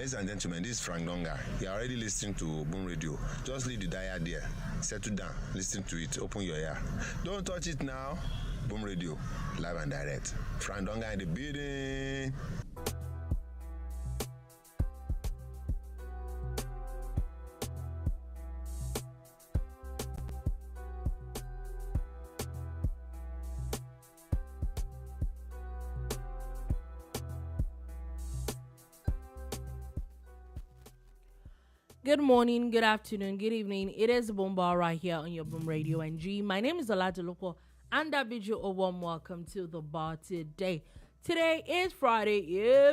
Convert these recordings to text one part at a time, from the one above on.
Ladies and gentlemen, this is Frank Donga. You are already listening to Boom Radio. Just leave the dial there. Settle down. Listen to it. Open your ear. Don't touch it now. Boom Radio. Live and direct. Frank Donga in the building. Good morning, good afternoon, good evening. It is Boom Bar right here on your Boom Radio NG. My name is Dolupo, and I bid you a warm welcome to the bar today. Today is Friday,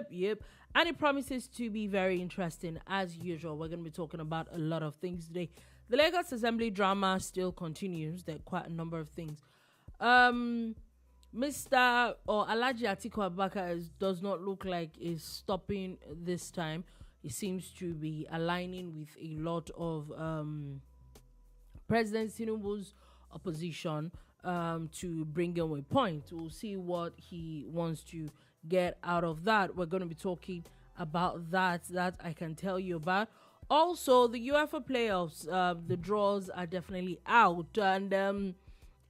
yep, and it promises to be very interesting as usual. We're going to be talking about a lot of things today. The Lagos Assembly drama still continues. There are quite a number of things. Mr. or Alhaji Atiku Abubakar does not look like is stopping this time. He seems to be aligning with a lot of President Tinubu's opposition to bring him a point. We'll see what he wants to get out of that. We're going to be talking about that I can tell you about. Also, the UEFA playoffs, the draws are definitely out. And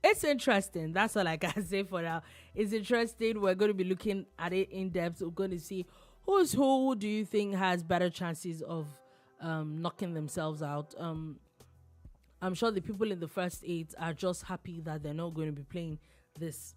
it's interesting. That's all I can say for now. It's interesting. We're going to be looking at it in depth. We're going to see who's who do you think has better chances of knocking themselves out? I'm sure the people in the first 8 are just happy that they're not going to be playing this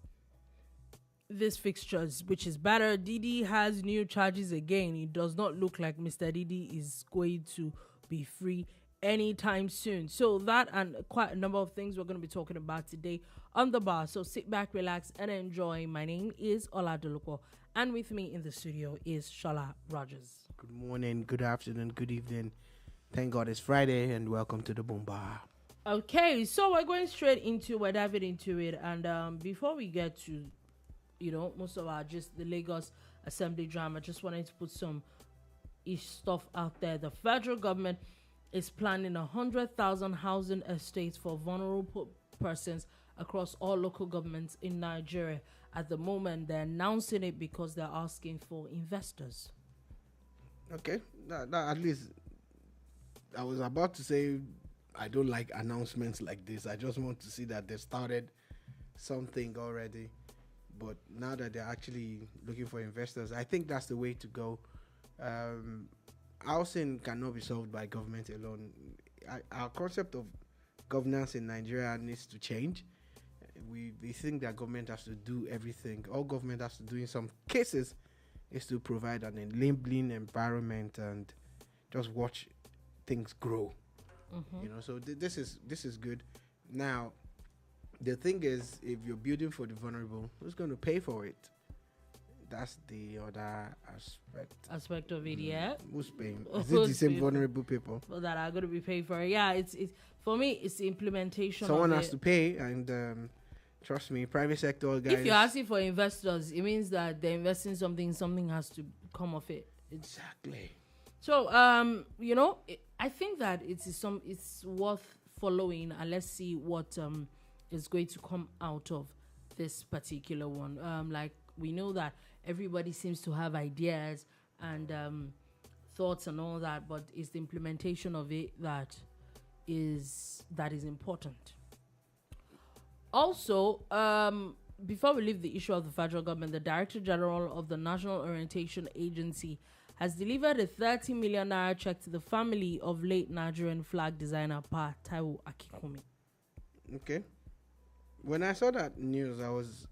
fixtures, which is better. Diddy has new charges again. It does not look like Mr. Diddy is going to be free anytime soon. So that and quite a number of things we're going to be talking about today on the bar. So sit back, relax, and enjoy. My name is Ola Dolupo. And with me in the studio is Sola Rogers. Good morning, good afternoon, good evening. Thank God it's Friday and welcome to the Boom Bar. Okay, so we're going straight into, we're diving into it. And before we get to, most of our just the Lagos Assembly drama, just wanted to put some stuff out there. The federal government is planning 100,000 housing estates for vulnerable persons across all local governments in Nigeria. At the moment, they're announcing it because they're asking for investors. Okay, that at least I was about to say I don't like announcements like this. I just want to see that they started something already. But now that they're actually looking for investors, I think that's the way to go. Housing cannot be solved by government alone. Our concept of governance in Nigeria needs to change. We think that government has to do everything. All government has to do in some cases is to provide an enabling environment and just watch things grow. Mm-hmm. So this is good. Now, the thing is, if you're building for the vulnerable, who's going to pay for it? That's the other aspect of it. Yeah, who's paying? Is it the same vulnerable people that are going to be paid for it? Yeah, it's for me. It's the implementation. Someone has to pay, and trust me, private sector guys. If you're asking for investors, it means that they're investing something has to come of it. Exactly. So, I think that it's worth following, and let's see what is going to come out of this particular one. Like we know that everybody seems to have ideas and thoughts and all that, but it's the implementation of it that is important. Also, before we leave the issue of the federal government, the Director General of the National Orientation Agency has delivered a 30 million naira check to the family of late Nigerian flag designer Pa Taiwo Akinkunmi. Okay. When I saw that news, I was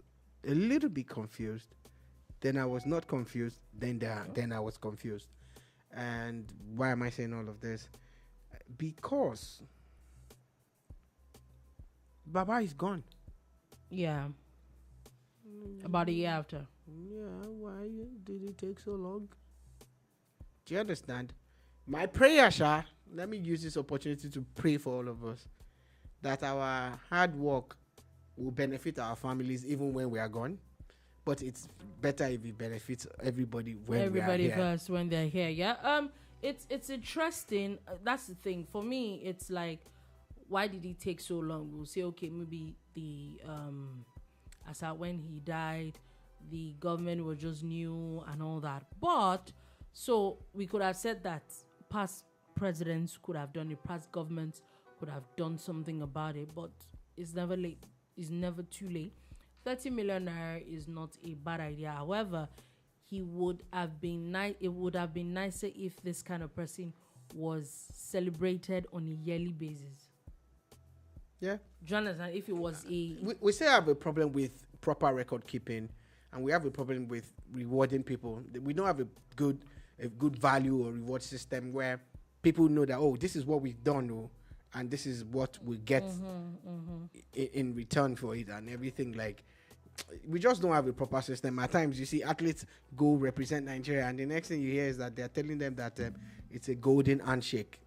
a little bit confused. Then I was not confused. Then I was confused. And why am I saying all of this? Because Baba is gone. Yeah. About a year after. Yeah, why did it take so long? Do you understand? My prayer, Sha, let me use this opportunity to pray for all of us that our hard work will benefit our families even when we are gone. But it's better if it benefits everybody when we are here. Everybody first when they're here, yeah. It's interesting. That's the thing. For me, it's like, why did it take so long? We'll say, okay, maybe the as at when he died, the government was just new and all that. But So we could have said that past presidents could have done it, past governments could have done something about it, but it's never late. It's never too late. 30 million naira is not a bad idea. However, it would have been nicer if this kind of person was celebrated on a yearly basis. Yeah. Jonathan, if it was we still have a problem with proper record keeping, and we have a problem with rewarding people. We don't have a good value or reward system where people know that, oh, this is what we've done, oh, and this is what we get in return for it and everything. Like, we just don't have a proper system. At times, you see athletes go represent Nigeria, and the next thing you hear is that they're telling them that it's a golden handshake.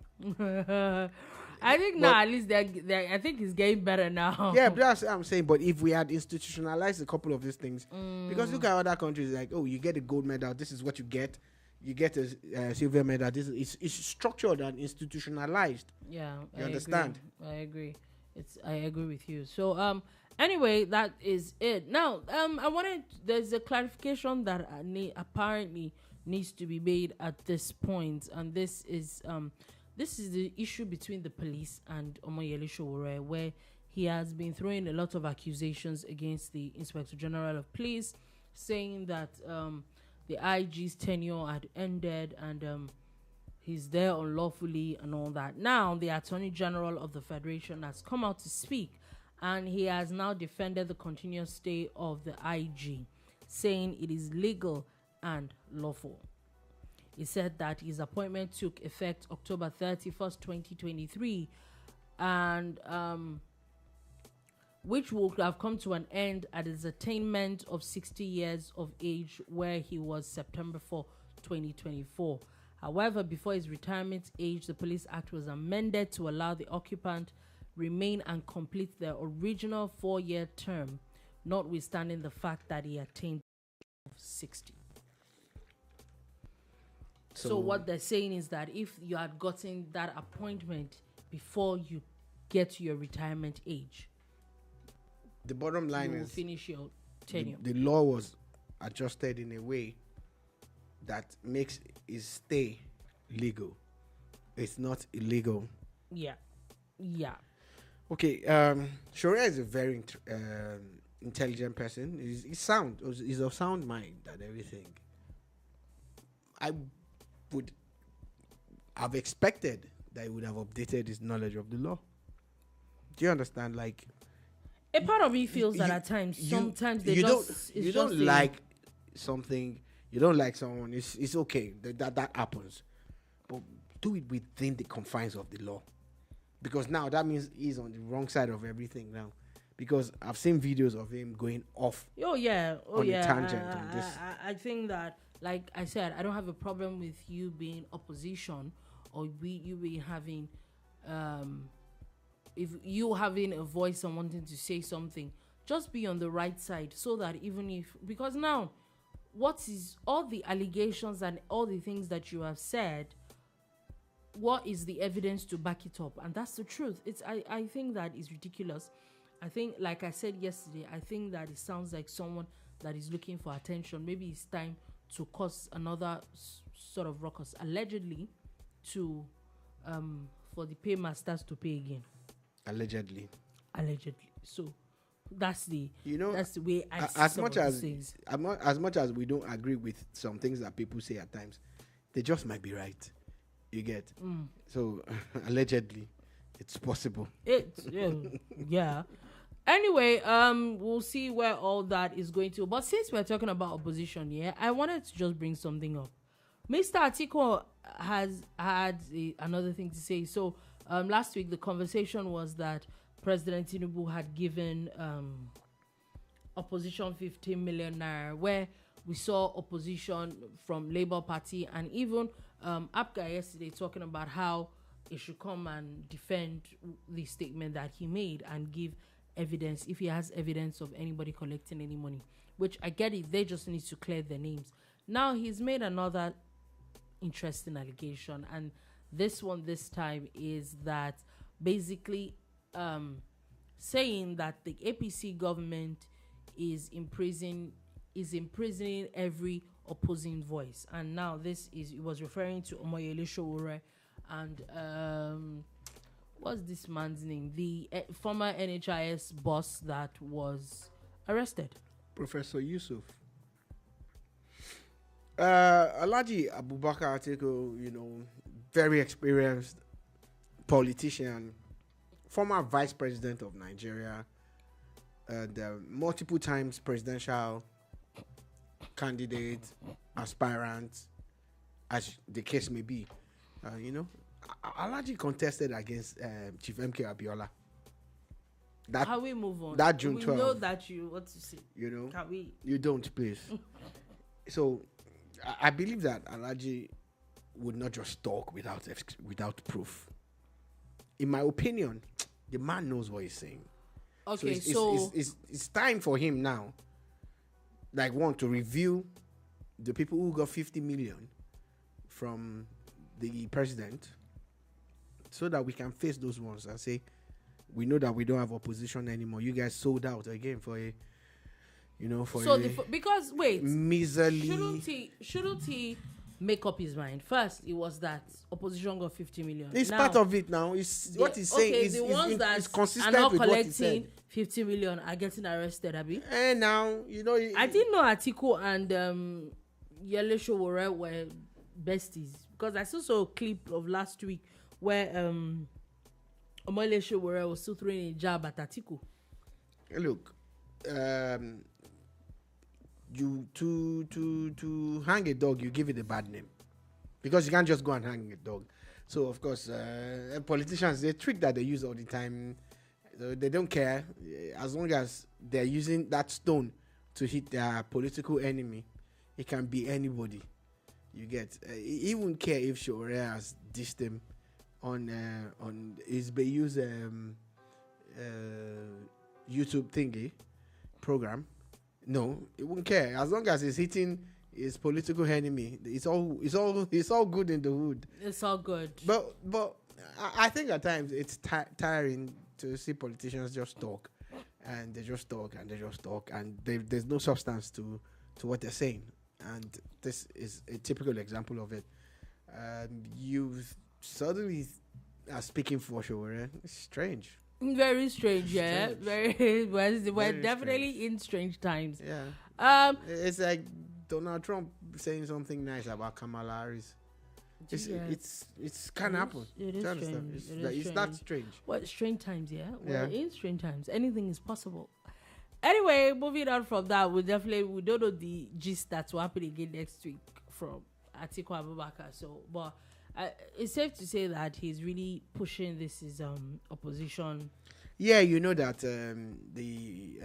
I think now at least I think it's getting better now. Yeah, but that's what I'm saying. But if we had institutionalized a couple of these things, because look at other countries, like, oh, you get a gold medal, this is what you get. You get a silver medal. This is it's structured and institutionalized. Yeah, you understand? I agree. I agree with you. So anyway, that is it. Now there's a clarification that apparently needs to be made at this point, and this is the issue between the police and Omoyele Sowore, where he has been throwing a lot of accusations against the Inspector General of Police, saying that the IG's tenure had ended and he's there unlawfully and all that. Now, the Attorney General of the Federation has come out to speak, and he has now defended the continuous stay of the IG, saying it is legal and lawful. He said that his appointment took effect October 31st, 2023, and which would have come to an end at his attainment of 60 years of age, where he was September 4, 2024. However, before his retirement age, the Police Act was amended to allow the occupant remain and complete their original 4-year term, notwithstanding the fact that he attained 60. So what they're saying is that if you had gotten that appointment before you get to your retirement age, the bottom line is finish your tenure. The law was adjusted in a way that makes his stay legal. It's not illegal. Yeah. Okay. Shoria is a very intelligent person. He's sound. He's of sound mind and everything. I would have expected that he would have updated his knowledge of the law. Do you understand? Like, a part of me feels that at times, sometimes they you don't like something, you don't like someone. It's okay that happens, but do it within the confines of the law, because now that means he's on the wrong side of everything now. Because I've seen videos of him going off. On a tangent on this. I think that, like I said, I don't have a problem with you being opposition or you being having, if you having a voice and wanting to say something, just be on the right side, so that even if, because now, what is all the allegations and all the things that you have said, what is the evidence to back it up? And that's the truth. I think that is ridiculous. I think, like I said yesterday, I think that it sounds like someone that is looking for attention. Maybe it's time to cause another sort of ruckus, allegedly, to for the paymasters to pay again. Allegedly. So that's the way I see as much as things. As much as we don't agree with some things that people say at times, they just might be right. You get so allegedly, it's possible. Yeah. Anyway, we'll see where all that is going to. But since we're talking about opposition, I wanted to just bring something up. Mr. Atiku has had another thing to say. So, last week the conversation was that President Tinubu had given opposition 15 million naira, where we saw opposition from Labour Party and even Apga yesterday talking about how he should come and defend the statement that he made and give evidence, if he has evidence of anybody collecting any money, which I get it, they just need to clear their names. Now he's made another interesting allegation, and this time is that basically saying that the APC government is imprisoning every opposing voice. And now it was referring to Omoyele Sowore and what's this man's name? The former NHIS boss that was arrested. Professor Yusuf. Alhaji Abubakar Atiku, very experienced politician, former vice president of Nigeria, and multiple times presidential candidate, aspirant, as the case may be. Alhaji contested against Chief MK Abiola. How we move on? That June 12th. We know that you want to see. Can we? You don't, please. So, I believe that Alhaji would not just talk without proof. In my opinion, the man knows what he's saying. Okay, it's time for him now. To review the people who got 50 million from the president, so that we can face those ones and say, we know that we don't have opposition anymore. You guys sold out again for a, because wait, miserly. Shouldn't he make up his mind? First, it was that opposition got 50 million. It's part of it now. What he's saying is consistent are not with what he said. collecting 50 million are getting arrested, Abi. And now, I didn't know Atiku and Yele Sowore were besties, because I saw a clip of last week where Omoyele Sowore was still throwing a jab at Atiku. Look, you to hang a dog, you give it a bad name, because you can't just go and hang a dog. So of course, politicians, they trick that they use all the time. They don't care as long as they're using that stone to hit their political enemy. It can be anybody. You get. He won't care if Sowore has dissed him on his use YouTube thingy program. No, he won't care as long as he's hitting his political enemy. It's all good in the hood. It's all good. But I think at times it's tiring to see politicians just talk, and they just talk and they just talk, and there's no substance to what they're saying. And this is a typical example of it. You suddenly are speaking for Sowore. It's strange. Very strange, yeah. Strange. We're definitely strange. In strange times. Yeah. It's like Donald Trump saying something nice about Kamala Harris. It's can happen. It is strange. It's not strange. What strange times, yeah? We're in strange times. Anything is possible. Anyway, moving on from that, we don't know the gist that will happen again next week from Atiku Abubakar. So, but it's safe to say that he's really pushing this opposition. Yeah, you know that the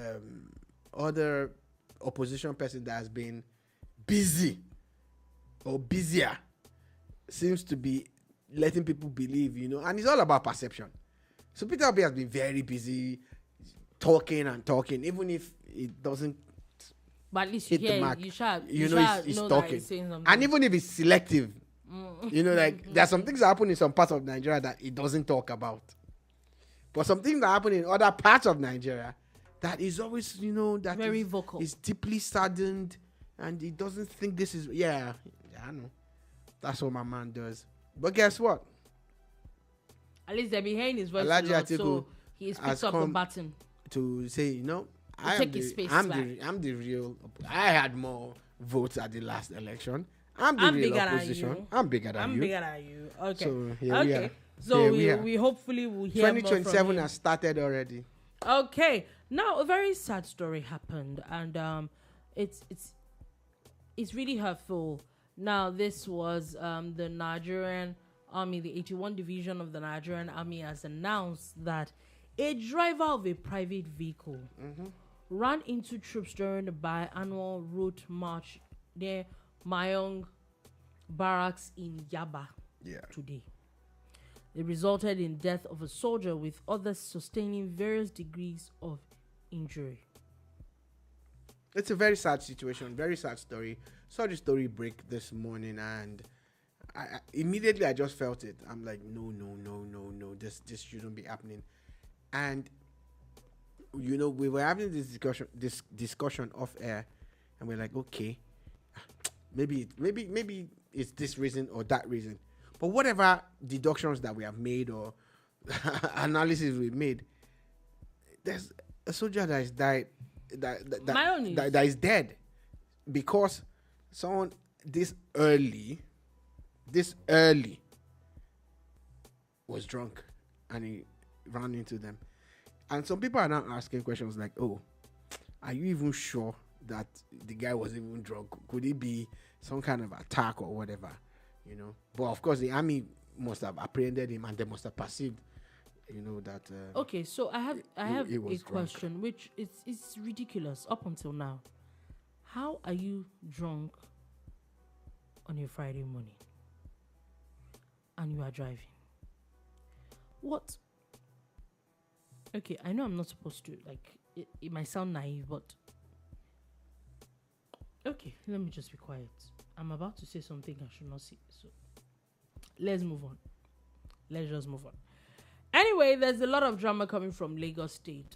other opposition person that has been busy or busier seems to be letting people believe, and it's all about perception. So Peter Obi has been very busy talking and talking, even if it doesn't. But at least hit the mark. he's talking, and even if it's selective, there's some things that happen in some parts of Nigeria that he doesn't talk about, but some things that happen in other parts of Nigeria that is always, that very vocal. He's deeply saddened, and he doesn't think this is. Yeah, I know. That's what my man does. But guess what? At least they're behind his voice, so he's picked up the button to say, I'm the real. I had more votes at the last election. I'm the real opposition. I'm bigger than you. Okay. So here we are. So we hopefully will hear 2027 more from has started already. Okay. Now a very sad story happened, and it's really hurtful. Now this was the Nigerian Army, the 81 Division of the Nigerian Army, has announced that a driver of a private vehicle ran into troops during the biannual route march near Mayong Barracks in Yaba today. It resulted in death of a soldier, with others sustaining various degrees of injury. It's a very sad situation, very sad story. Saw the story break this morning, and I immediately just felt it. I'm like, no, this shouldn't be happening. And we were having this discussion off air, and we're like, okay, maybe it's this reason or that reason. But whatever deductions that we have made or analysis we made, there's a soldier that is died that is dead because someone this early was drunk and he ran into them. And some people are now asking questions like, oh, are you even sure that the guy was even drunk? Could it be some kind of attack or whatever? You know? But of course, the army must have apprehended him and they must have perceived, you know, that... okay, so I have a drunk. question, which it's ridiculous up until now. How are you drunk on a Friday morning and you are driving? What? Okay, I know I'm not supposed to, like, it might sound naive, but okay, let me just be quiet. I'm about to say something I should not say, so let's move on. Let's just move on. Anyway, there's a lot of drama coming from Lagos State.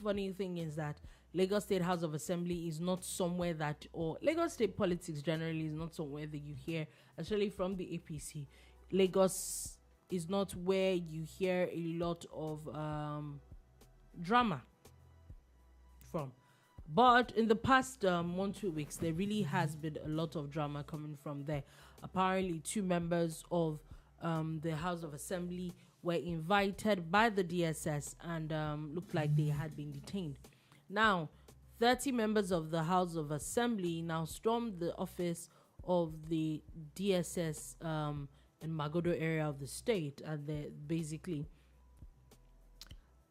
Funny thing is that Lagos State House of Assembly is not somewhere that, or Lagos State politics generally is not somewhere that you hear, especially from the APC. Lagos is not where you hear a lot of drama from. But in the past 1-2 weeks, there really has been a lot of drama coming from there. Apparently, 2 members of the House of Assembly were invited by the DSS and looked like they had been detained. Now, 30 members of the House of Assembly now stormed the office of the DSS in Magodo area of the state, and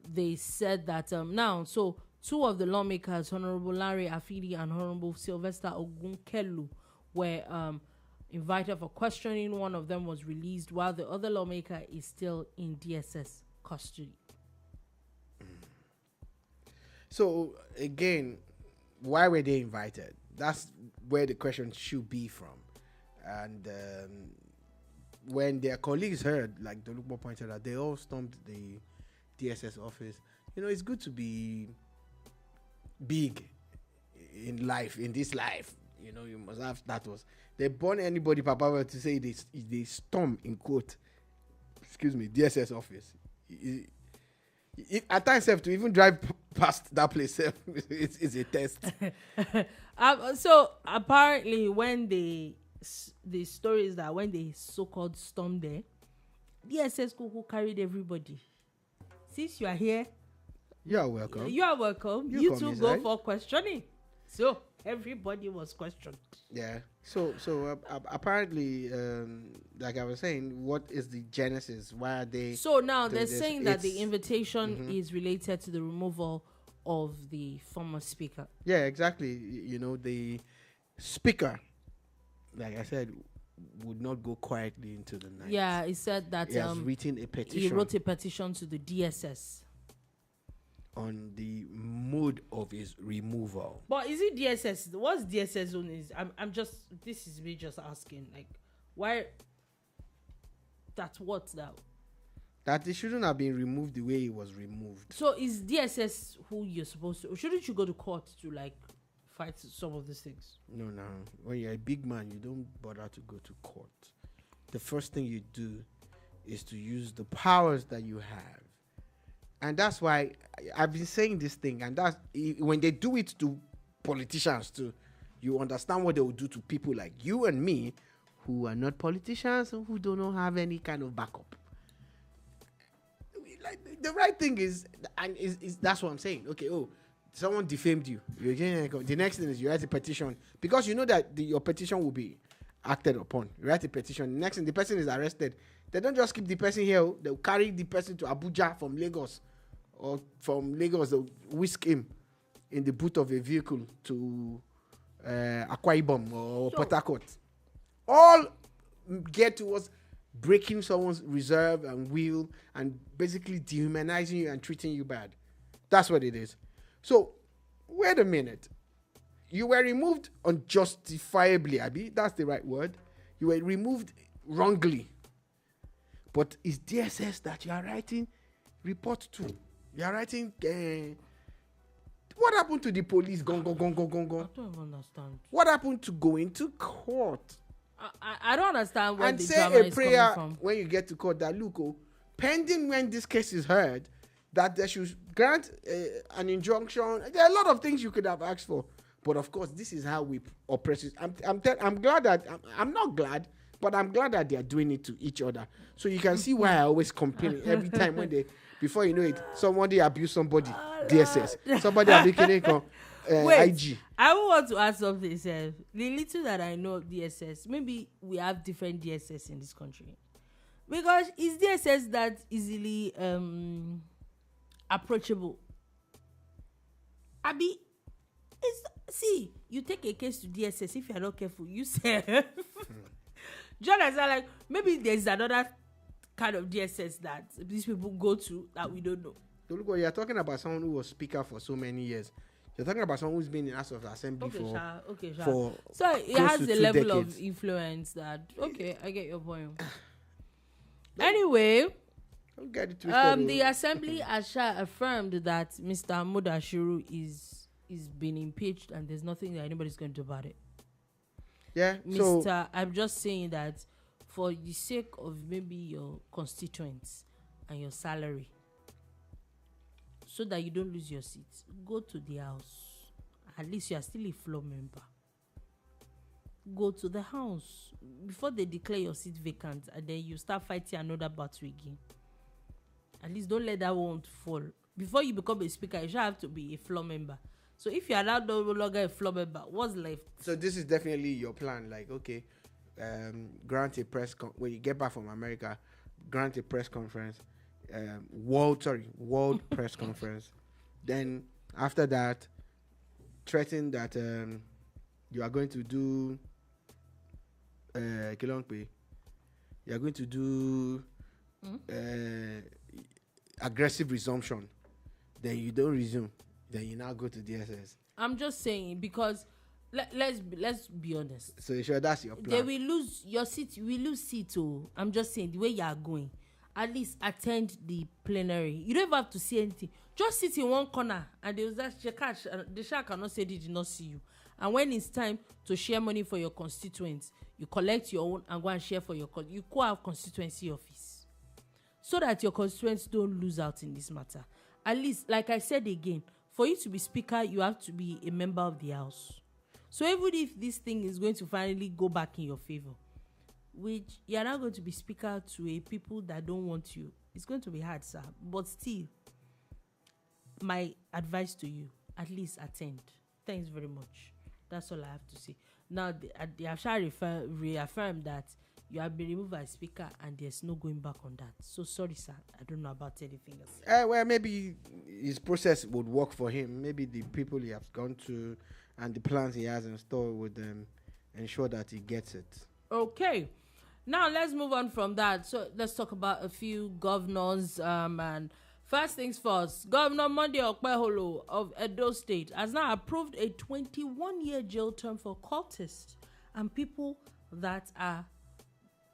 they said that so 2 of the lawmakers, Honorable Larry Afidi and Honorable Sylvester Ogunkelu, were invited for questioning. One of them was released while the other lawmaker is still in DSS custody. So again, why were they invited? That's where the question should be from. And when their colleagues heard, like Dolupo pointed out, they all stormed the DSS office. You know, it's good to be big in life, in this life. You know, you must have status. They burn anybody, Papa, to say they storm, in quote, DSS office. At times, to even drive past that place, it's a test. So apparently, when the story is that when they so-called stormed there, DSS who carried everybody. Since you are here, you are welcome. You are welcome. You two go for questioning. So everybody was questioned. Yeah. So apparently, like I was saying, what is the genesis? Why are they? So now they're saying that the invitation is related to the removal of the former speaker. Yeah, exactly. You know, the speaker, like I said, would not go quietly into the night. Yeah, he said that he has written a petition. He wrote a petition to the DSS on the mode of his removal. But is it DSS? What's DSS zone is? I'm just, this is me just asking, like, why? That's what now? That it shouldn't have been removed the way it was removed. So is DSS who you're supposed to, or shouldn't you go to court to like fight some of these things? No. When you're a big man, you don't bother to go to court. The first thing you do is to use the powers that you have. And that's why I've been saying this thing. And that's when they do it to politicians too, you understand what they will do to people like you and me who are not politicians and who do not have any kind of backup. Like, the right thing is, and is that's what I'm saying. Okay, someone defamed you. The next thing is you write a petition because you know that your petition will be acted upon. You write a petition. The next thing, the person is arrested. They don't just keep the person here. They'll carry the person to Abuja from Lagos, or from Lagos they'll whisk him in the boot of a vehicle to Akwa Ibom or Port Harcourt. All get towards breaking someone's reserve and will and basically dehumanizing you and treating you bad. That's what it is. So, wait a minute. You were removed unjustifiably, Abi. That's the right word. You were removed wrongly. But it's DSS that you are writing report to. You are writing What happened to the police? Gone. I don't even understand. What happened to going to court? I don't understand where And the say drama a is prayer coming from. when you get to court that, look, pending when this case is heard, that they should grant an injunction. There are a lot of things you could have asked for. But of course, this is how we oppress it. I'm glad that, I'm not glad, but I'm glad that they are doing it to each other. So you can see why I always complain every time when they, before you know it, somebody abuse somebody, DSS. Somebody abuse IG. I want to ask something, sir. The little that I know of DSS, maybe we have different DSS in this country. Because is DSS that easily approachable? Abi, see, you take a case to DSS, if you're not careful, you say. Jonas are like, maybe there's another kind of DSS that these people go to that we don't know. Dolupo, you're talking about someone who was speaker for so many years. You're talking about someone who's been in House of Assembly for so it close has to the 2 level decades. of influence that, okay, I get your point. Anyway, Don't get it twisted. the assembly has affirmed that Mr. Mudashiru is being impeached and there's nothing that anybody's going to do about it. Yeah, Mr. so I'm just saying that for the sake of maybe your constituents and your salary, so that you don't lose your seat, go to the house. At least you are still a floor member. Go to the house before they declare your seat vacant, and then you start fighting another battle again. At least don't let that one fall. Before you become a speaker, you should have to be a floor member. So if you are now no longer a floor member, what's left? so this is definitely your plan. Like, okay, grant a when you get back from America, grant a press conference, world press conference. Then after that, threaten that you are going to do you are going to do aggressive resumption. Then you don't resume. Then you now go to DSS. I'm just saying because let's be honest. So sure, that's your plan. They will lose your seat. We lose seat. Oh, I'm just saying the way you are going. At least attend the plenary. You don't even have to see anything. Just sit in one corner and they will just the shark cannot say they did not see you. And when it's time to share money for your constituents, you collect your own and go and share for your you go have constituency office, so that your constituents don't lose out in this matter. At least, like I said again, for you to be speaker, you have to be a member of the house. So even if this thing is going to finally go back in your favor, which you are not going to be speaker to a people that don't want you, it's going to be hard, sir. But still, my advice to you, at least attend. Thanks very much. That's all I have to say. Now, they have reaffirmed that you have been removed as speaker and there's no going back on that. So sorry, sir. I don't know about anything else. Well, maybe his process would work for him. Maybe the people he has gone to and the plans he has in store would ensure that he gets it. Okay. Now let's move on from that. So let's talk about a few governors. And first things first, Governor Monday Okpeholo of Edo State has now approved a 21-year jail term for cultists and people that are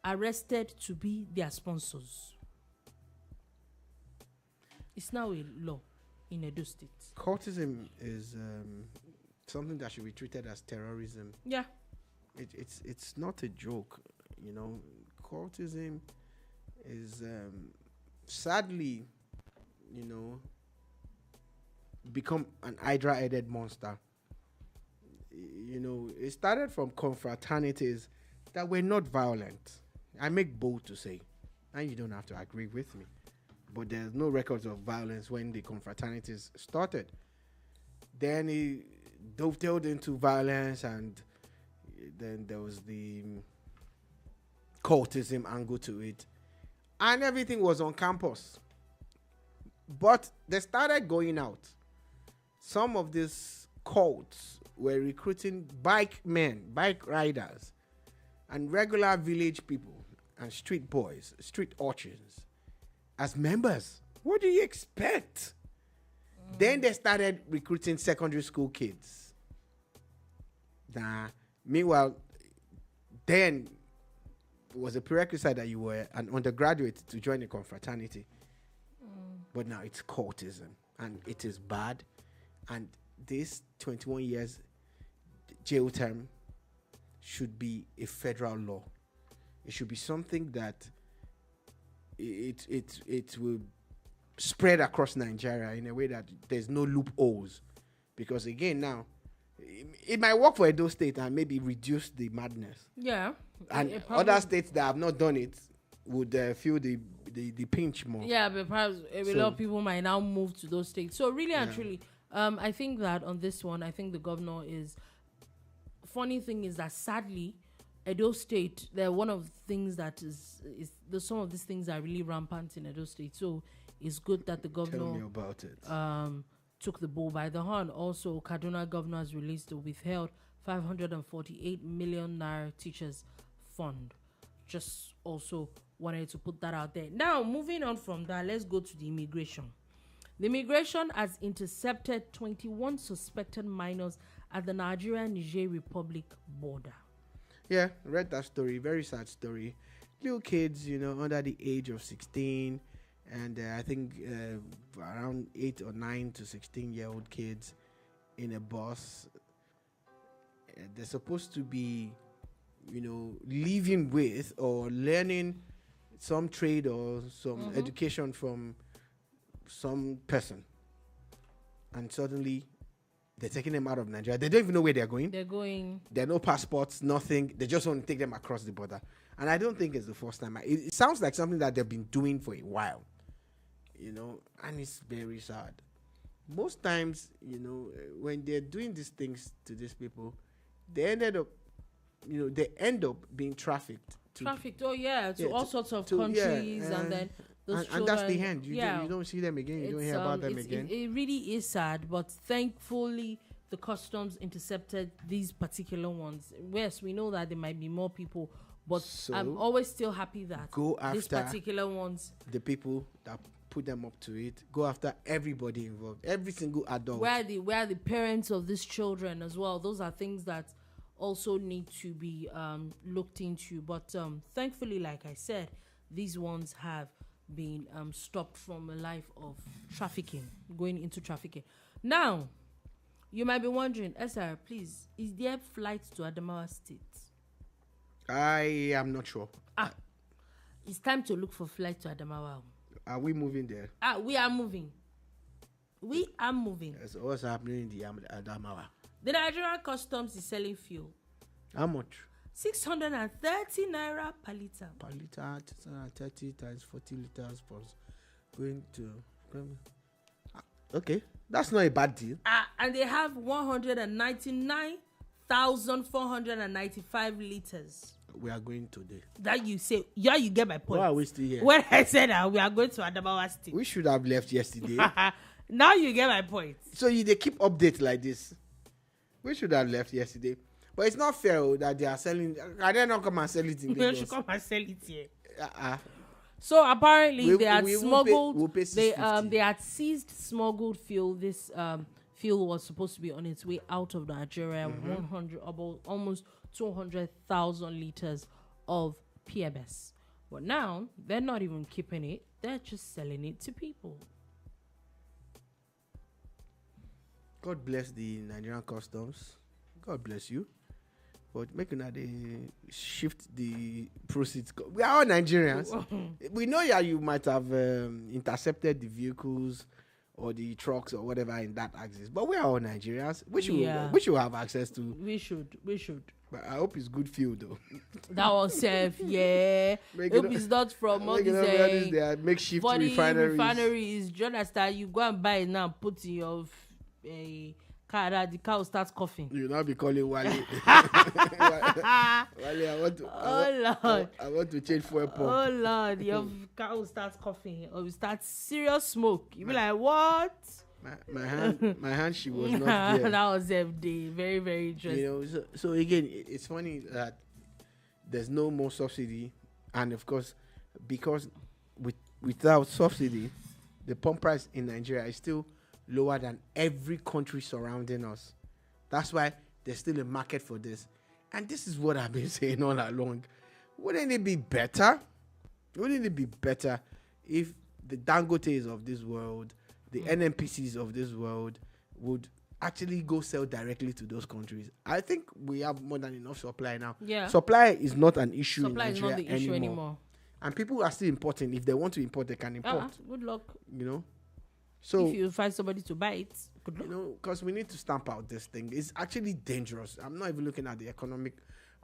arrested to be their sponsors. It's now a law in Edo State. Cultism is something that should be treated as terrorism. Yeah. It's not a joke. You know, cultism is sadly, you know, become an hydra-headed monster. You know, it started from confraternities that were not violent. I make bold to say, and you don't have to agree with me, but there's no records of violence when the confraternities started. Then it dovetailed into violence, and then there was the cultism angle to it, and everything was on campus. But they started going out. Some of these cults were recruiting bike riders, and regular village people and street boys, street urchins as members. What do you expect? Then they started recruiting secondary school kids. Meanwhile, then it was a prerequisite that you were an undergraduate to join a confraternity. But now it's cultism, and it is bad, and this 21 years jail term should be a federal law. It should be something that it will spread across Nigeria in a way that there's no loopholes. Because again, now it might work for Edo State and maybe reduce the madness. Yeah. And other states that have not done it would feel the pinch more. Yeah, but perhaps a lot of people might now move to those states. So really and truly, I think that on this one, I think the governor is... Funny thing is that sadly, Edo State, they're one of the things that is some of these things are really rampant in Edo State. So it's good that the governor... Tell me about it. Took the bull by the horn. Also, Kaduna governor has released the withheld 548 million naira teachers fund. Just also wanted to put that out there. Now, moving on from that, let's go to the immigration. The immigration has intercepted 21 suspected minors at the Nigerian-Niger Republic border. Yeah, read that story. Very sad story. Little kids, under the age of 16, and I think around 8 or 9 to 16-year-old kids in a bus. They're supposed to be, living with or learning some trade or some education from some person. And suddenly, they're taking them out of Nigeria. They don't even know where they're going. There are no passports, nothing. They just want to take them across the border. And I don't think it's the first time. It sounds like something that they've been doing for a while. And it's very sad. Most times, when they're doing these things to these people, they end up being trafficked. To all sorts of countries, and then and that's the end. You don't see them again. You don't hear about them again. It really is sad, but thankfully the customs intercepted these particular ones. Yes, we know that there might be more people, but so I'm always still happy that go after these particular ones, the people that put them up to it. Go after everybody involved, every single adult. Where are the parents of these children as well? Those are things that also need to be looked into. But thankfully, like I said, these ones have been stopped from a life of trafficking, going into trafficking. Now, you might be wondering, SR, please, is there flights to Adamawa State? I am not sure. It's time to look for flights to Adamawa. Are we moving there? We are moving. We are moving. So what's happening in the Adamawa? The Nigerian customs is selling fuel. How much? 630 naira per litre. Per litre, 630 times 40 litres plus going to... Okay, that's not a bad deal. And they have 199,495 litres. We are going today. That you say, you get my point. Why are we still here? When I said that we are going to Adamawa State. We should have left yesterday. Now you get my point. So they keep updates like this. We should have left yesterday. But it's not fair that they are selling. Can they not come and sell it in Lagos? They should come and sell it here. So apparently they had smuggled. We'll pay they had seized smuggled fuel. This fuel was supposed to be on its way out of Nigeria. Almost 200,000 liters of PMS. But now they're not even keeping it. They're just selling it to people. God bless the Nigerian customs. God bless you. But making that they shift the proceeds. We are all Nigerians. We know you might have intercepted the vehicles or the trucks or whatever in that axis. But we are all Nigerians. We should have access to. We should. But I hope it's good fuel though. That was safe, yeah. Hope it's not from all these makeshift refineries. Do you understand? You go and buy it now, put in your car, the car will start coughing. You'll not be calling Wale. Wale, I want to change fuel pump. Oh Lord, your car will start coughing or will start serious smoke. You'll be like, what? My hand, she was not there. That was FD. Very, very interesting. So again, it's funny that there's no more subsidy, and of course, because without subsidy, the pump price in Nigeria is still lower than every country surrounding us. That's why there's still a market for this. And this is what I've been saying all along. Wouldn't it be better? Wouldn't it be better if the Dangotes of this world, the NNPCs of this world would actually go sell directly to those countries. I think we have more than enough supply now. Yeah. Supply is not an issue Supply in is Nigeria not the issue anymore. And people are still importing. If they want to import, they can import. Good luck. You know? So, if you find somebody to buy it, good luck. you know, because we need to stamp out this thing. It's actually dangerous. I'm not even looking at the economic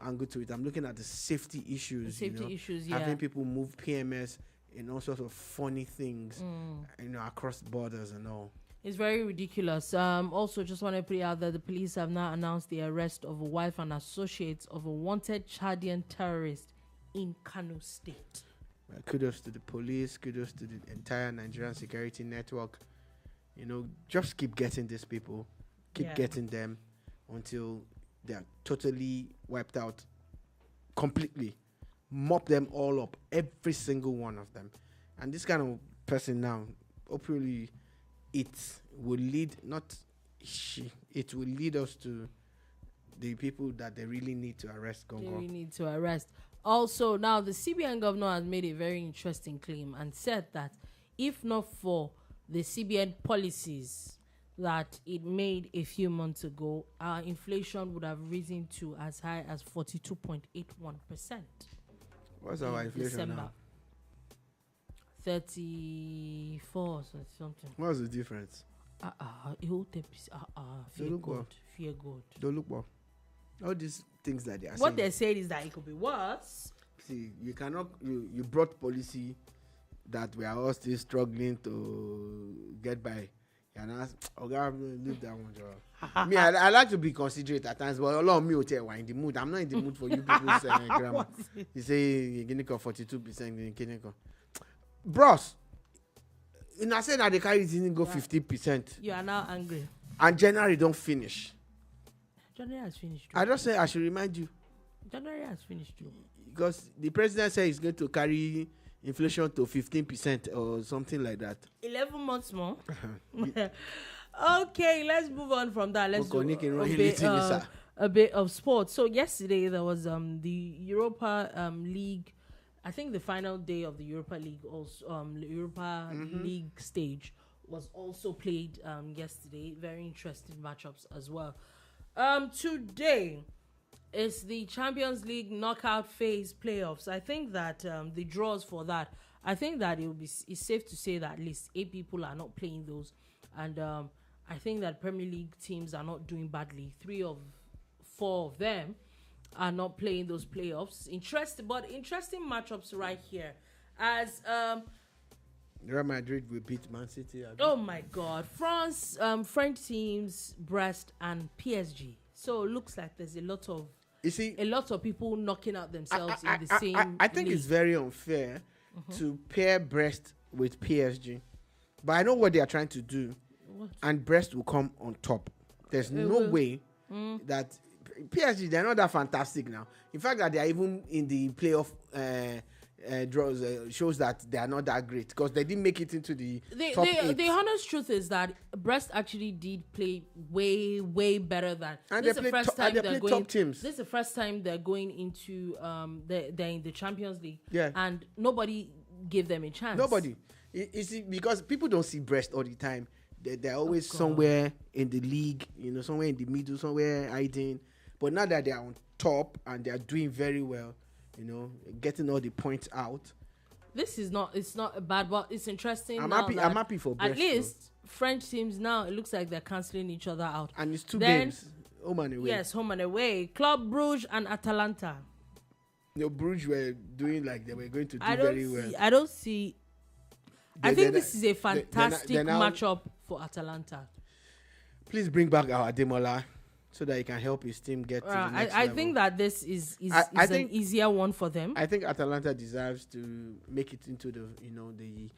angle to it. I'm looking at the safety issues. Issues, yeah. Having people move PMS in all sorts of funny things, you know, across borders and all. It's very ridiculous. Also, just want to put it out that the police have now announced the arrest of a wife and associates of a wanted Chadian terrorist in Kano State. Kudos to the police. Kudos to the entire Nigerian security network. You know, just keep getting these people. Keep getting them until they are totally wiped out completely. Mop them all up, every single one of them. And this kind of person now, hopefully, it will lead us to the people that they really need to arrest. Also, now the CBN governor has made a very interesting claim and said that if not for the CBN policies that it made a few months ago, our inflation would have risen to as high as 42.81%. What's our inflation December now? 34 or something. What's the difference? Fear God. Dolupo. All these things that they are saying. What they're saying is that it could be worse. See, you cannot. You brought policy that we are all still struggling to get by. And ask, leave that one, Joe. Me, I like to be considerate at times, but a lot of me will tell you, in the mood. I'm not in the mood for you people's grammar. You say you get 42%, bros. And I said that the carry didn't go 50%. You are now angry. And January don't finish. January has finished. I just say I should remind you. January has finished too. Because the president said he's going to carry inflation to 15% or something like that. 11 months more. Okay, let's move on from that. Let's do a bit of sports. So yesterday there was the Europa League. I think the final day of the Europa League, also League stage, was also played yesterday. Very interesting matchups as well. Today is the Champions League knockout phase playoffs. I think that the draws for that, I think that it's safe to say that at least 8 people are not playing those, and I think that Premier League teams are not doing badly. 3 of 4 of them are not playing those playoffs. Interesting matchups right here. As Real Madrid will beat Man City. Oh my God, French teams, Brest and PSG. So it looks like there's a lot of people knocking out themselves in the same. I think league. It's very unfair to pair Brest with PSG, but I know what they are trying to do, and Brest will come on top. There's no way that PSG, they're not that fantastic now. In fact, that they are even in the playoff draws shows that they are not that great because they didn't make it into the top 8. The honest truth is that Brest actually did play way better than. And they played top teams. This is the first time they're going into they're in the Champions League. Yeah. And nobody gave them a chance. Nobody. You see, because people don't see Brest all the time. They're always somewhere in the league, somewhere in the middle, somewhere hiding. But now that they are on top and they are doing very well, getting all the points out. It's not bad, but it's interesting. I'm happy for Brest. At least French teams now, it looks like they're cancelling each other out. And it's 2 games, home and away. Yes, home and away. Club Brugge and Atalanta. Brugge were doing like they were going to do very well. I don't see. I think this is a fantastic matchup for Atalanta. Please bring back our Adamawa so that he can help his team get to the next level. I think that this is an easier one for them. I think Atalanta deserves to make it into the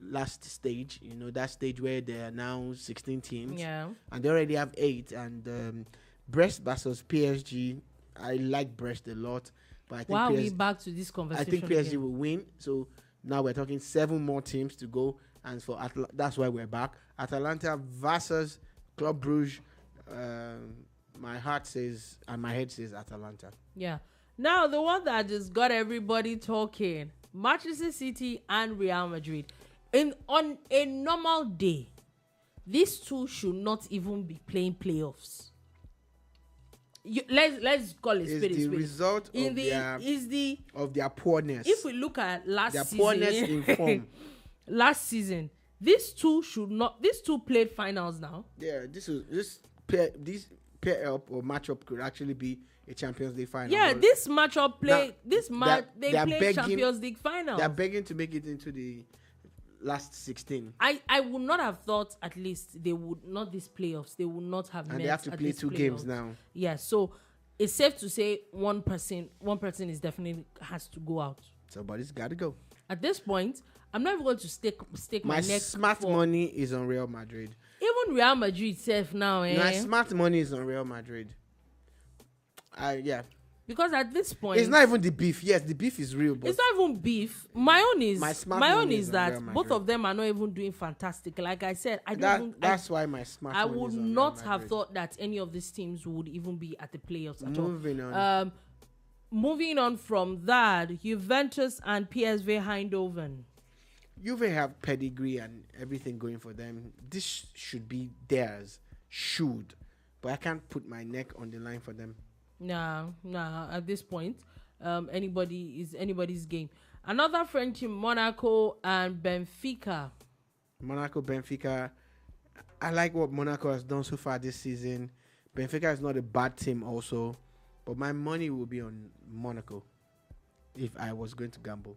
last stage. That stage where there are now 16 teams. Yeah. And they already have 8. And Brest versus PSG. I like Brest a lot, but I think why are we back to this conversation? I think PSG will win. So now we're talking 7 more teams to go, and for that's why we're back. Atalanta versus Club Brugge. My heart says and my head says Atalanta. Yeah. Now the one that just got everybody talking: Manchester City and Real Madrid. On a normal day, these two should not even be playing playoffs. Let's call it spade. It's the result of their poorness. If we look at their poorness in form. Last season, these two played finals now. Yeah, this pair up or matchup could actually be a Champions League final. Yeah, this matchup played Champions League finals. They're begging to make it into the last 16. I would not have thought at least they would not these playoffs. They would not have. And they have to play 2 games now. Yeah, so it's safe to say one person is definitely has to go out. Somebody's got to go. At this point, I'm not even going to stake my neck. My smart money is on Real Madrid. Even Real Madrid itself now, My smart money is on Real Madrid. Yeah. Because at this point, it's not even the beef. Yes, the beef is real, but it's not even beef. My own is that both of them are not even doing fantastic. Like I said, that's why my smart. I would not have thought that any of these teams would even be at the playoffs at all. Moving on from that, Juventus and PSV Eindhoven. Juve have pedigree and everything going for them. This should be theirs. But I can't put my neck on the line for them. Nah. At this point, anybody's game. Another French team, Monaco and Benfica. Benfica. I like what Monaco has done so far this season. Benfica is not a bad team also, but my money will be on Monaco if I was going to gamble.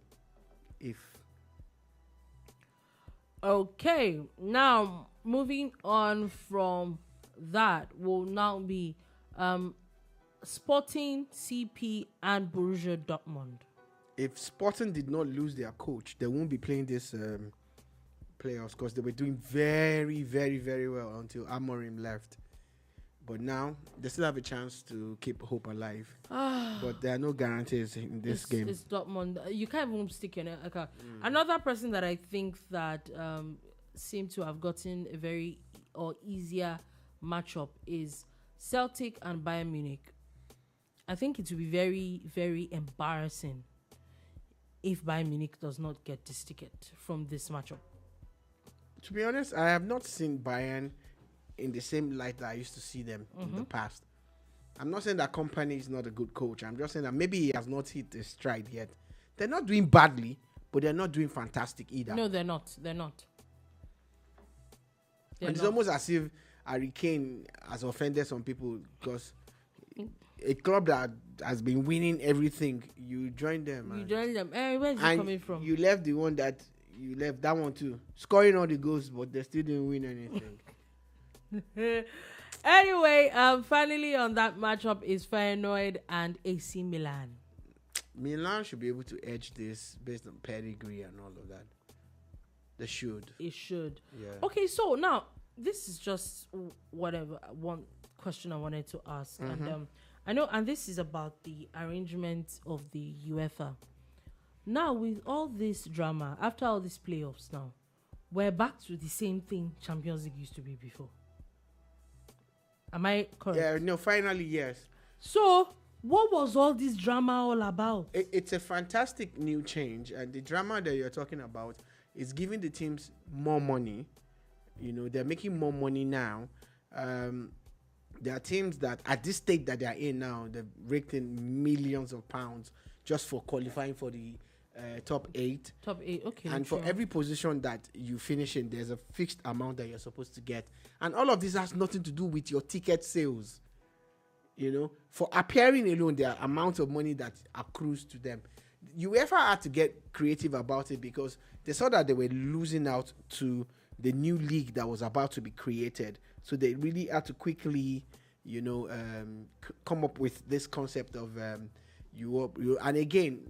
Okay, now moving on from that will now be Sporting, CP, and Borussia Dortmund. If Sporting did not lose their coach, they won't be playing this playoffs because they were doing very, very, very well until Amorim left. But now they still have a chance to keep hope alive. But there are no guarantees in this game. It's Dortmund. You can't even stick your neck. Okay. Another person that I think that seemed to have gotten a very easier matchup is Celtic and Bayern Munich. I think it will be very, very embarrassing if Bayern Munich does not get this ticket from this matchup. To be honest, I have not seen Bayern in the same light that I used to see them in the past. I'm not saying that Company is not a good coach. I'm just saying that maybe he has not hit the stride yet. They're not doing badly, but they're not doing fantastic either. No, they're not. And it's almost as if Harry Kane has offended some people because a club that has been winning everything, you join them. Where's it coming from? You left the one that you left, that one too. Scoring all the goals, but they still didn't win anything. Anyway, finally on that matchup is Feyenoord and AC Milan. Milan should be able to edge this based on pedigree and all of that. They should. It should. Yeah. Okay, so now this is just one question I wanted to ask, and I know, and this is about the arrangement of the UEFA. Now, with all this drama, after all these playoffs, now we're back to the same thing Champions League used to be before. Am I correct? Yeah, no, finally, yes. So, what was all this drama all about? It's a fantastic new change, and the drama that you're talking about is giving the teams more money. You know, they're making more money now. There are teams that, at this state that they're in now, they've raked in millions of pounds just for qualifying for the top 8. Top 8, okay. And for every position that you finish in, there's a fixed amount that you're supposed to get. And all of this has nothing to do with your ticket sales. You know, for appearing alone, there are amounts of money that accrues to them. UEFA had to get creative about it because they saw that they were losing out to the new league that was about to be created. So they really had to quickly, you know, come up with this concept of Europe. And again,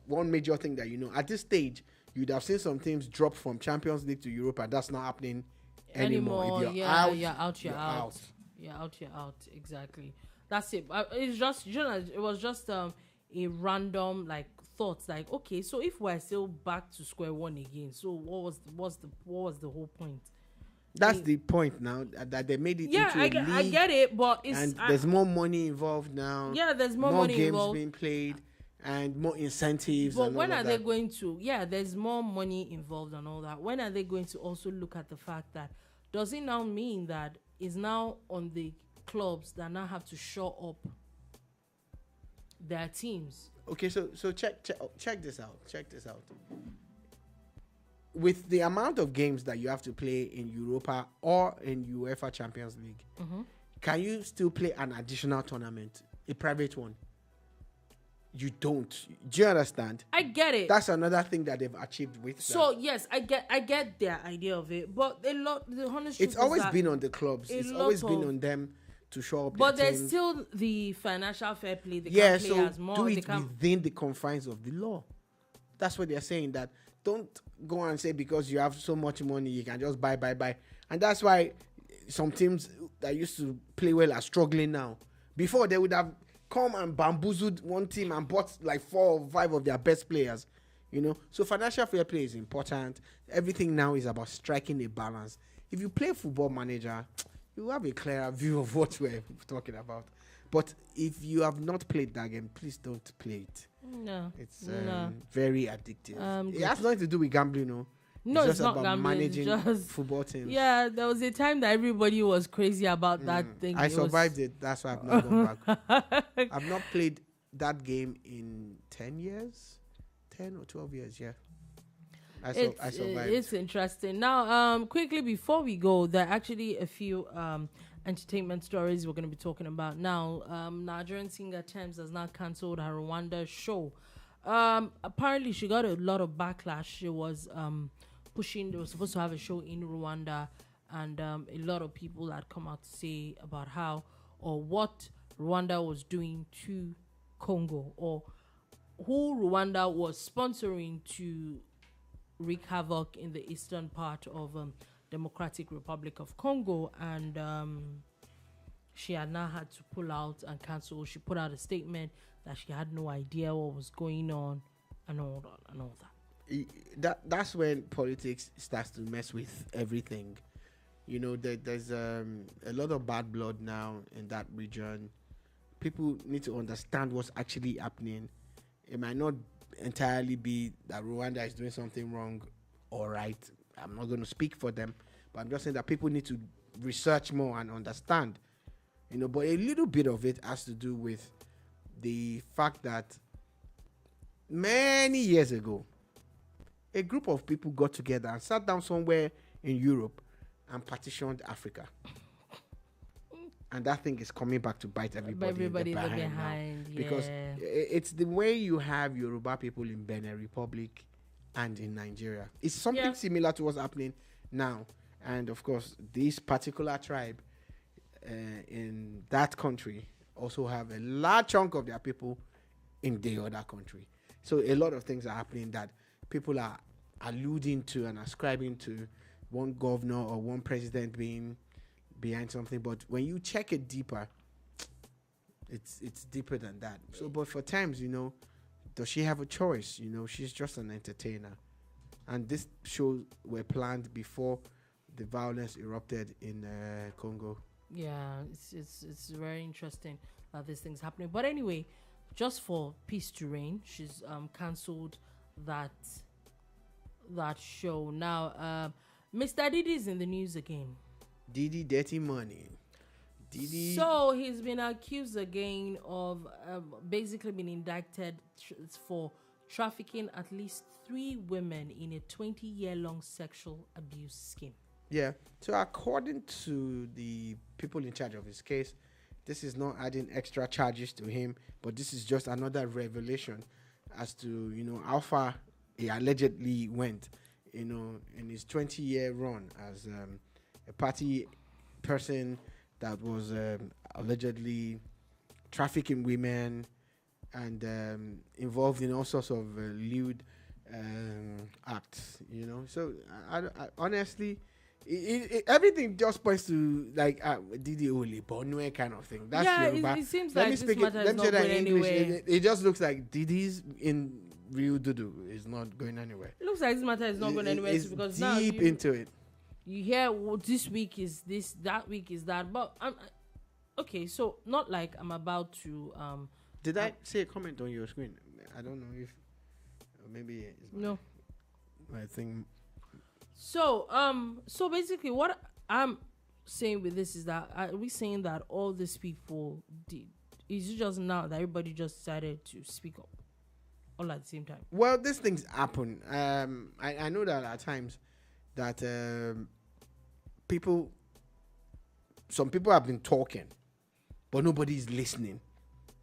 one major thing that, you know, at this stage, you'd have seen some teams drop from Champions League to Europe, and that's not happening anymore. If you're out, you're out. Exactly. That's it. It's just, you know, it was just a random thoughts okay, so if we're still back to square one again, so what was the whole point? That's the point now, that they made it into a league. I get it, but there's more money involved now. Yeah, there's more money games involved, being played, and more incentives. But when are they going to? Yeah, there's more money involved and all that. When are they going to also look at the fact that does it now mean that it's now on the clubs that now have to shore up their teams? Okay, so check this out. Check this out. With the amount of games that you have to play in Europa or in UEFA Champions League, can you still play an additional tournament, a private one? You don't. Do you understand? I get it. That's another thing that they've achieved with. So yes, I get their idea of it, but the honest truth it's always is been on the clubs. It's always been on them to show up. But their there's teams. still the financial fair play. They Yeah, can't play so as more. do They it can't. within the confines of the law. That's what they're saying. That don't go and say because you have so much money you can just buy, and that's why some teams that used to play well are struggling now. Before they would have come and bamboozled one team and bought like 4 or 5 of their best players, you know. So financial fair play is important. Everything now is about striking a balance. If you play Football Manager, you have a clearer view of what we're talking about. But if you have not played that game, please don't play it. No, It's no. very addictive. It has nothing to do with gambling, no. No, it's just not about gambling. It's managing just football teams. Yeah, there was a time that everybody was crazy about that thing. I survived it. That's why I've not gone back. I've not played that game in 10 years, 10 or 12 years. Yeah, I survived. It's interesting. Now, quickly before we go, there are actually a few entertainment stories we're going to be talking about now. Nigerian singer Tems has now cancelled her Rwanda show. Apparently, she got a lot of backlash. She was pushing. They were supposed to have a show in Rwanda, and a lot of people had come out to say about how or what Rwanda was doing to Congo, or who Rwanda was sponsoring to wreak havoc in the eastern part of Democratic Republic of Congo, and she had now had to pull out and cancel. She put out a statement that she had no idea what was going on and all that. That's when politics starts to mess with everything. You know, there's a lot of bad blood now in that region. People need to understand what's actually happening. It might not entirely be that Rwanda is doing something wrong or right. I'm not going to speak for them, but I'm just saying that people need to research more and understand. You know, but a little bit of it has to do with the fact that many years ago, a group of people got together and sat down somewhere in Europe and partitioned Africa. And that thing is coming back to bite everybody in the behind now. Because it's the way you have Yoruba people in Benin Republic and in Nigeria. It's something similar to what's happening now. And of course, this particular tribe in that country also have a large chunk of their people in the other country. So a lot of things are happening that people are alluding to and ascribing to one governor or one president being behind something. But when you check it deeper, it's deeper than that. So, but for times, you know, does she have a choice? You know, she's just an entertainer. And this shows were planned before the violence erupted in Congo. Yeah, it's very interesting that this thing's happening. But anyway, just for peace to reign, she's cancelled that show. Now, Mr. Diddy is in the news again. Diddy dirty money. Diddy. So he's been accused again of basically being indicted for trafficking at least 3 women in a 20-year-long sexual abuse scheme. Yeah. So according to the people in charge of his case, this is not adding extra charges to him, but this is just another revelation as to, you know, how far he allegedly went, you know, in his 20-year run as a party person that was allegedly trafficking women and involved in all sorts of lewd acts, you know. So I honestly, everything just points to like Didi Oli Bonwe kind of thing. That's Yoruba. It seems let like me this speak matter it. Let is me not say that going in English. anywhere. It just looks like Didi's in real Dudu is not going anywhere. It looks like this matter is not going anywhere It's because deep now into it. you hear this week is this, that week is that. But okay, so not like I'm about to Did I see a comment on your screen? I don't know if maybe it's no. my thing. So basically what I'm saying with this is that, are we saying that all these people did? Is it just now that everybody just decided to speak up all at the same time? Well, these things happen. I know that at times that some people have been talking, but nobody's listening.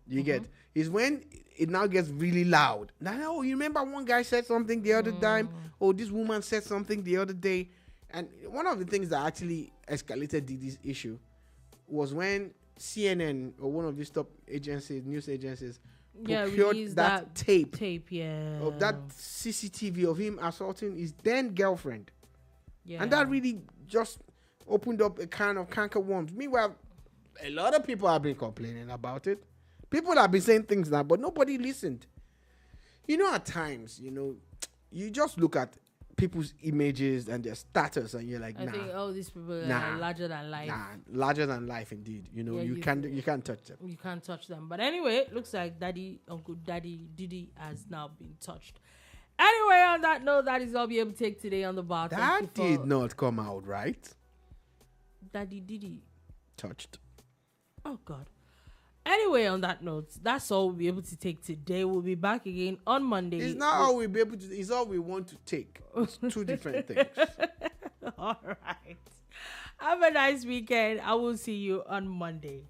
You get? Is when it now gets really loud. Now, you remember one guy said something the other time, or this woman said something the other day, and one of the things that actually escalated this issue was when CNN or one of these top news agencies, procured that tape of that CCTV of him assaulting his then girlfriend. Yeah. And that really just opened up a kind of canker worms. Meanwhile, a lot of people have been complaining about it. People have been saying things now, but nobody listened. You know, at times, you just look at people's images and their status, and you're like, I think all these people are larger than life. Larger than life, indeed. You can't touch them. You can't touch them. But anyway, it looks like Uncle Daddy Diddy has now been touched. Anyway, on that note, that is all we'll be able to take today on the bar. That did not come out right. Daddy Diddy touched. Oh God. Anyway, on that note, that's all we'll be able to take today. We'll be back again on Monday. It's not all we'll be able to. It's all we want to take. It's two different things. All right. Have a nice weekend. I will see you on Monday.